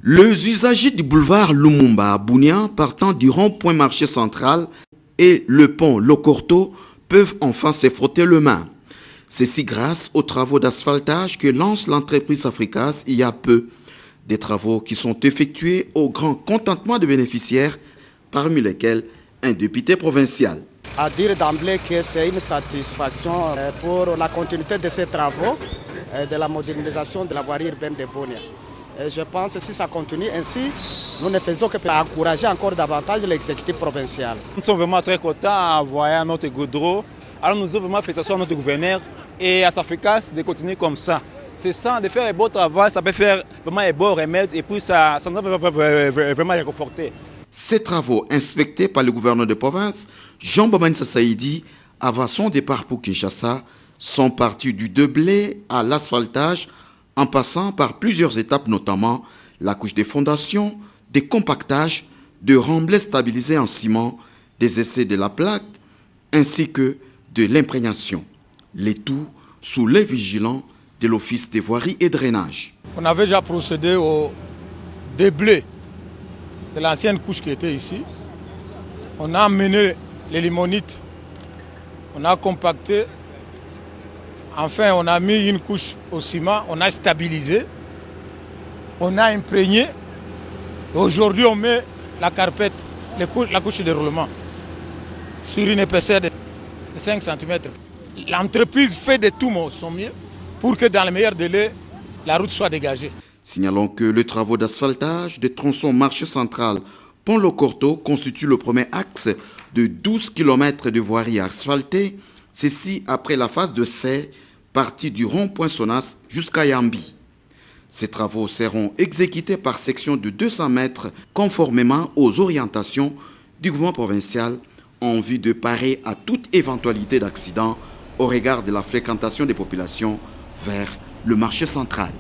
Les usagers du boulevard Lumumba à Bunia, partant du rond-point marché central et le pont Lokorto, peuvent enfin se frotter les mains. Ceci grâce aux travaux d'asphaltage que lance l'entreprise Africas il y a peu. Des travaux qui sont effectués au grand contentement des bénéficiaires, parmi lesquels un député provincial. À dire d'emblée que c'est une satisfaction pour la continuité de ces travaux de la modernisation de la voirie urbaine de Bunia. Et je pense que si ça continue ainsi, nous ne faisons que encourager encore davantage l'exécutif provincial. Nous sommes vraiment très contents de voir notre goudron. Alors nous avons vraiment fait ça à notre gouverneur et à Africas de continuer comme ça. C'est ça, de faire un beau travail, ça peut faire vraiment un beau remède et puis ça nous va vraiment réconforter. Ces travaux inspectés par le gouverneur de province, Jean Bomanissa Saïdi, avant son départ pour Kinshasa, sont partis du déblai à l'asphaltage en passant par plusieurs étapes, notamment la couche des fondations, des compactages, de remblais stabilisés en ciment, des essais de la plaque, ainsi que de l'imprégnation. Les tout sous l'œil vigilant de l'Office des voiries et drainage. On avait déjà procédé au déblai de l'ancienne couche qui était ici. On a amené les limonites, on a compacté. Enfin, on a mis une couche au ciment, on a stabilisé, on a imprégné. Aujourd'hui, on met la carpette, la couche de roulement sur une épaisseur de 5 cm. L'entreprise fait de tout son mieux pour que dans le meilleur délai, la route soit dégagée. Signalons que les travaux d'asphaltage des tronçons marché central Pont-Lokorto constituent le premier axe de 12 km de voirie asphaltée, ceci après la phase de serre partie du rond-point Sonas jusqu'à Yambi. Ces travaux seront exécutés par section de 200 mètres conformément aux orientations du gouvernement provincial en vue de parer à toute éventualité d'accident au regard de la fréquentation des populations vers le marché central.